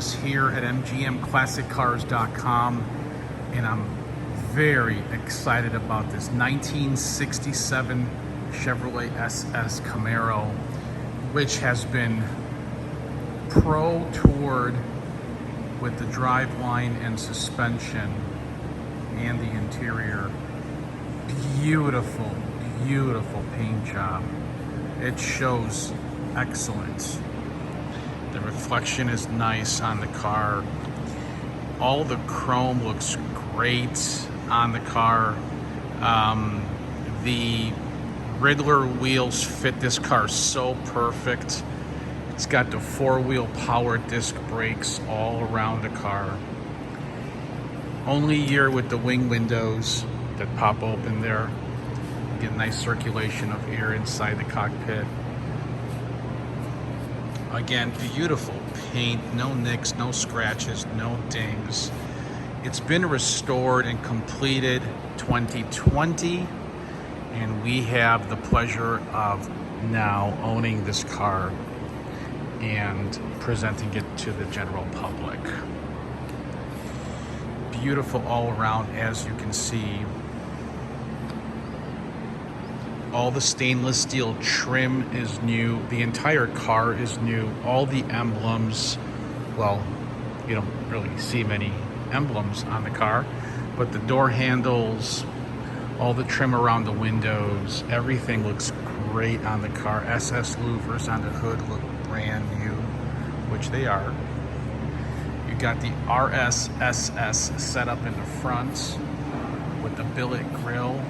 Thomas here at mgmclassiccars.com, and I'm very excited about this 1967 Chevrolet SS Camaro, which has been pro toured with the driveline and suspension and the interior. Beautiful, beautiful paint job. It shows excellence. The reflection is nice on the car. All the chrome looks great on the car. The Riddler wheels fit this car so perfect. It's got the four-wheel power disc brakes all around the car. Only year with the wing windows that pop open there. You get nice circulation of air inside the cockpit. Again, beautiful paint, no nicks, no scratches, no dings. It's been restored and completed 2020, and we have the pleasure of now owning this car and presenting it to the general public. Beautiful all around, as you can see. All the stainless steel trim is new. The entire car is new. All the emblems, well, you don't really see many emblems on the car, but the door handles, all the trim around the windows, everything looks great on the car. SS louvers on the hood look brand new, which they are. You got the RSSS set up in the front with the billet grille.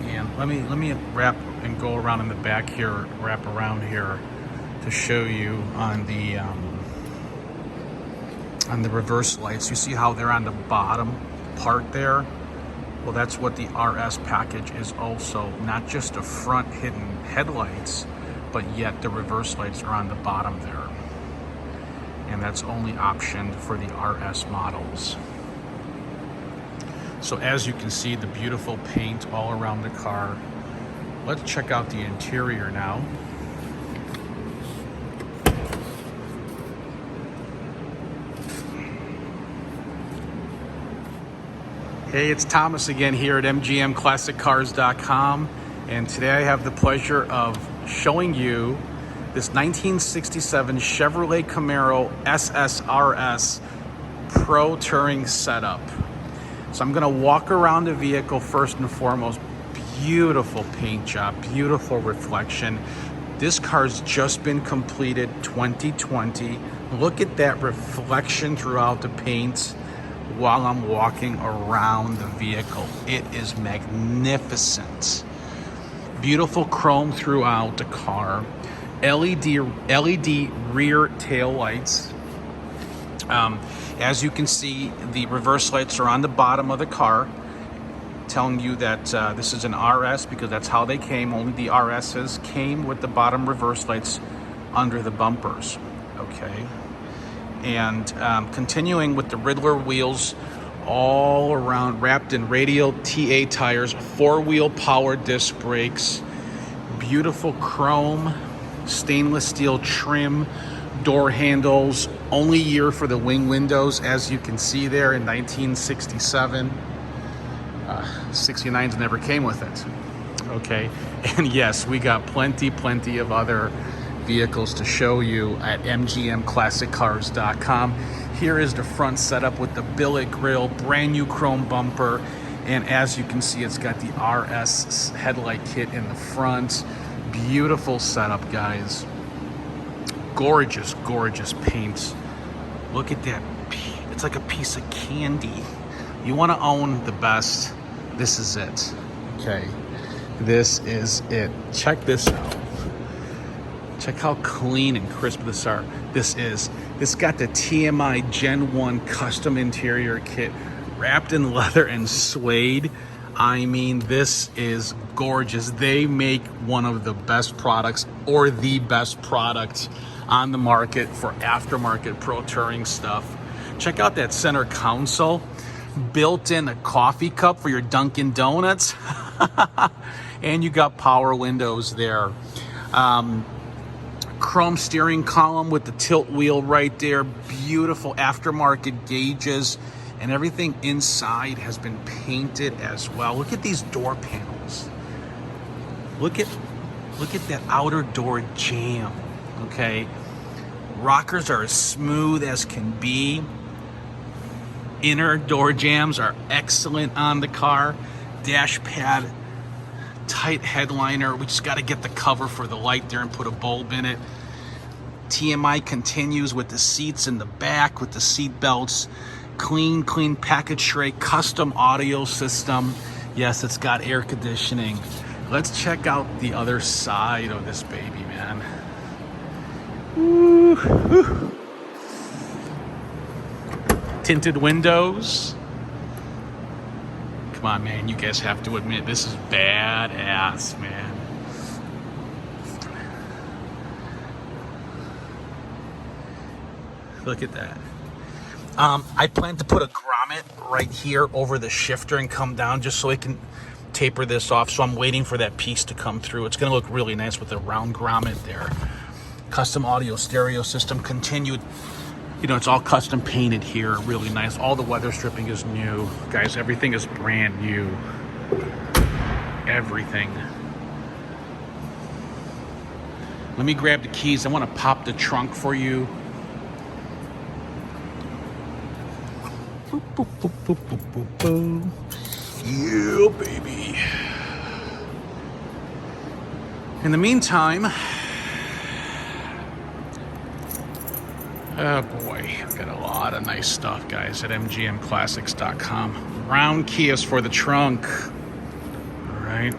And let me wrap and go around in the back here, wrap around here to show you on the reverse lights. You see how they're on the bottom part there? Well, that's what the RS package is also. Not just the front hidden headlights, but yet the reverse lights are on the bottom there. And that's only optioned for the RS models. So as you can see, the beautiful paint all around the car. Let's check out the interior now. Hey, it's Thomas again here at mgmclassiccars.com, and today I have the pleasure of showing you this 1967 Chevrolet Camaro SSRS Pro Touring setup. So I'm gonna walk around the vehicle first and foremost. Beautiful paint job, beautiful reflection. This car's just been completed 2020. Look at that reflection throughout the paint while I'm walking around the vehicle. It is magnificent. Beautiful chrome throughout the car. LED rear tail lights. As you can see, the reverse lights are on the bottom of the car, telling you that this is an RS because that's how they came. Only the RSs came with the bottom reverse lights under the bumpers, okay? And continuing with the Riddler wheels all around, wrapped in radial TA tires, four-wheel power disc brakes, beautiful chrome, stainless steel trim, door handles, only year for the wing windows, as you can see there in 1967. 69s never came with it, okay? And yes, we got plenty of other vehicles to show you at mgmclassiccars.com. Here is the front setup with the billet grille, brand new chrome bumper, and as you can see, it's got the RS headlight kit in the front. Beautiful setup, guys. Gorgeous, gorgeous paint. Look at that. It's like a piece of candy. You want to own the best, this is it. Okay, this is it. Check this out. Check how clean and crisp this are. This got the TMI Gen 1 custom interior kit wrapped in leather and suede. I mean, this is gorgeous. They make one of the best products, or the best product on the market for aftermarket pro touring stuff. Check out that center console. Built in a coffee cup for your Dunkin' Donuts. And you got power windows there. chrome steering column with the tilt wheel right there. Beautiful aftermarket gauges, and everything inside has been painted as well. Look at these door panels. Look at that outer door jamb. Okay, rockers are as smooth as can be. Inner door jambs are excellent on the car. Dash pad, tight headliner. We just got to get the cover for the light there and put a bulb in it. TMI continues with the seats in the back, with the seat belts. Clean package tray, custom audio system. Yes, it's got air conditioning. Let's check out the other side of this baby, man. Woo, woo. Tinted windows. Come on, man, you guys have to admit this is badass, man. Look at that. I plan to put a grommet right here over the shifter and come down just so it can taper this off. So I'm waiting for that piece to come through. It's gonna look really nice with the round grommet there. Custom audio stereo system continued. You know, it's all custom painted here, really nice. All the weather stripping is new. Guys, everything is brand new. Everything. Let me grab the keys. I want to pop the trunk for you. Boop, boop, boop, boop, boop, boop, boop. Yeah, baby. In the meantime, oh boy, I've got a lot of nice stuff, guys, at mgmclassics.com. Round key is for the trunk. All right.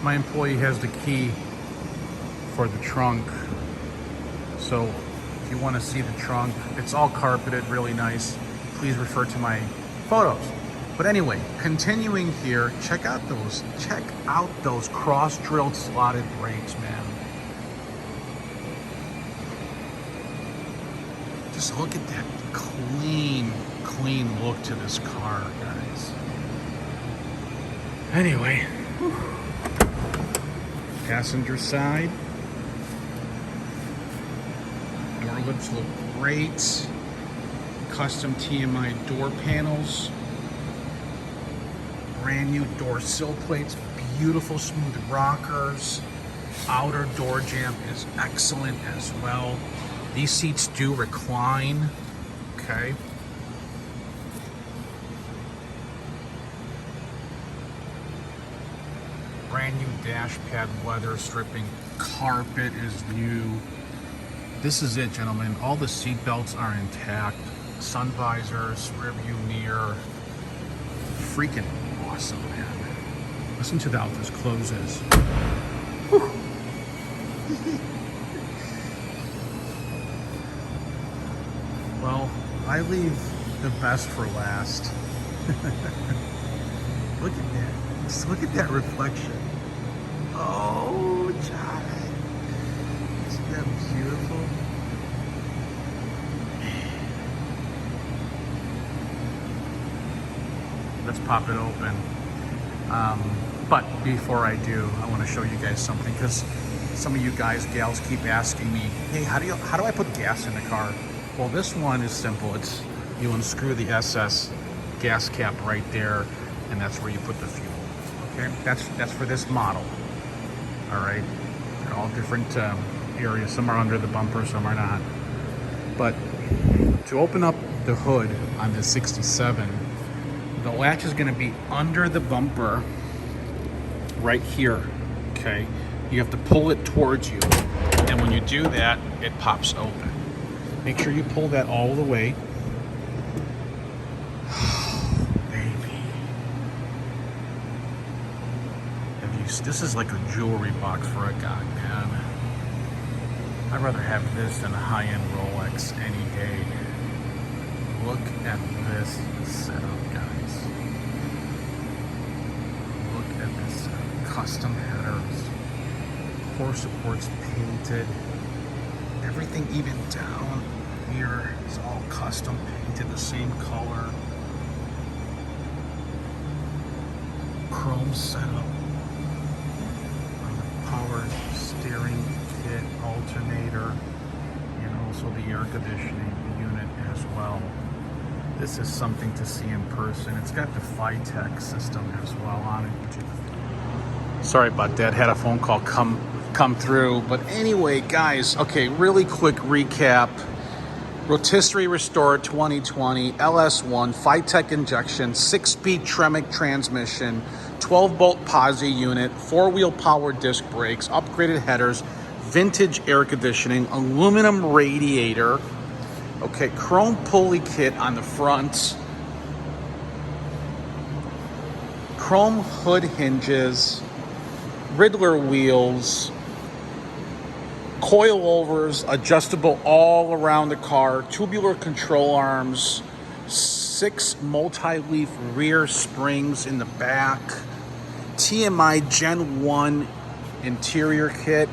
My employee has the key for the trunk. So if you want to see the trunk, it's all carpeted, really nice. Please refer to my photos. But anyway, continuing here, check out those cross-drilled slotted brakes, man. Just look at that clean look to this car, guys. Anyway, passenger side. Door lips look great. Custom TMI door panels. Brand new door sill plates, beautiful smooth rockers. Outer door jamb is excellent as well. These seats do recline, okay. Brand new dash pad weather stripping. Carpet is new. This is it, gentlemen. All the seat belts are intact. Sun visors, rear view mirror. Freaking awesome, man. Listen to how this closes. Whew. Well, I leave the best for last. Look at that. Just look at that reflection. Oh, Johnny. Isn't that beautiful? Let's pop it open. But before I do, I want to show you guys something, because some of you guys, gals, keep asking me, hey, how do I put gas in the car? Well, this one is simple. It's, you unscrew the SS gas cap right there, and that's where you put the fuel. Okay, that's for this model. All right, they're all different areas. Some are under the bumper, some are not. But to open up the hood on this 67, the latch is going to be under the bumper right here, okay? You have to pull it towards you, and when you do that, it pops open. Make sure you pull that all the way. Baby. This is like a jewelry box for a guy, man. I'd rather have this than a high-end Rolex any day. Look at this setup, guys. Look at this setup. Custom headers. Core supports painted. Everything even down here is all custom painted the same color. chrome setup. Power steering kit, alternator, and also the air conditioning unit as well. This is something to see in person. It's got the Fi TEC system as well on it. Sorry about that. Had a phone call come through. But anyway, guys, okay, really quick recap. Rotisserie Restored 2020, LS1, Fi TEC injection, 6-speed Tremec transmission, 12-bolt posi unit, 4-wheel power disc brakes, upgraded headers, vintage air conditioning, aluminum radiator, okay, chrome pulley kit on the front, chrome hood hinges, Riddler wheels, coilovers, adjustable all around the car, tubular control arms, 6 multi-leaf rear springs in the back, TMI Gen 1 interior kit,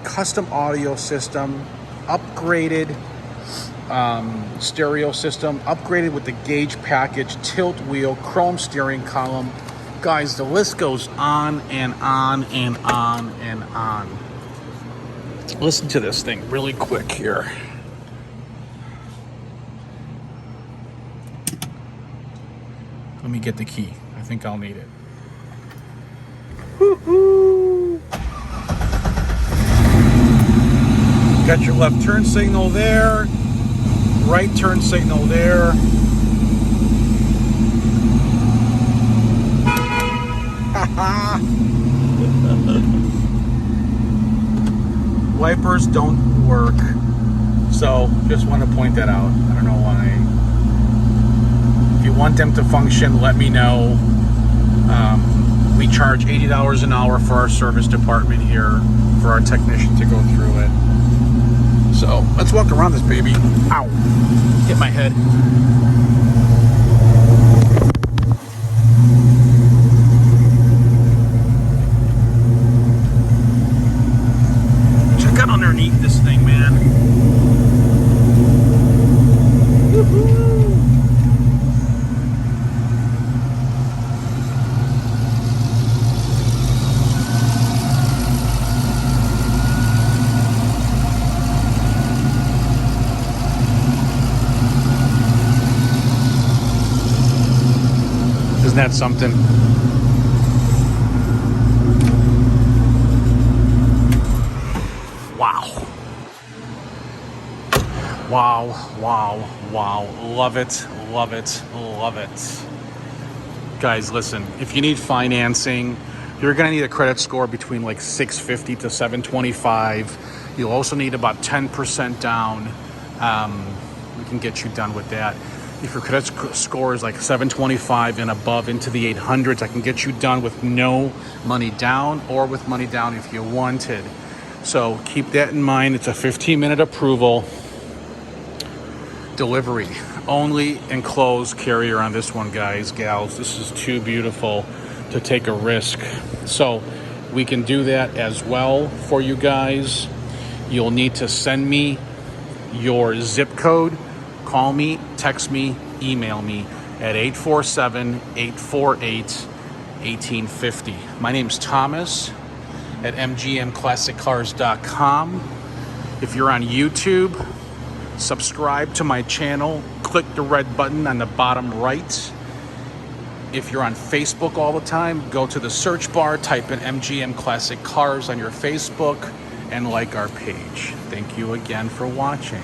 custom audio system, upgraded stereo system, upgraded with the gauge package, tilt wheel, chrome steering column. Guys, the list goes on and on and on and on. Listen to this thing really quick here. Let me get the key. I think I'll need it. Woo-hoo. Got your left turn signal there, right turn signal there. Wipers don't work, so just want to point that out. I don't know why. If you want them to function, let me know. We charge $80 an hour for our service department here for our technician to go through it. So let's walk around this baby. Ow! Hit my head. Check out underneath this thing, man. Woo-hoo. Isn't that something? Wow. Wow, wow, wow. Love it, love it, love it. Guys, listen, if you need financing, you're gonna need a credit score between like 650 to 725. You'll also need about 10% down. We can get you done with that. If your credit score is like 725 and above into the 800s, I can get you done with no money down or with money down if you wanted. So keep that in mind. It's a 15-minute approval. Delivery only enclosed carrier on this one, guys, gals. This is too beautiful to take a risk. So we can do that as well for you guys. You'll need to send me your zip code. Call me, text me, email me at 847-848-1850. My name's Thomas at mgmclassiccars.com. If you're on YouTube, subscribe to my channel. Click the red button on the bottom right. If you're on Facebook all the time, go to the search bar, type in MGM Classic Cars on your Facebook, and like our page. Thank you again for watching.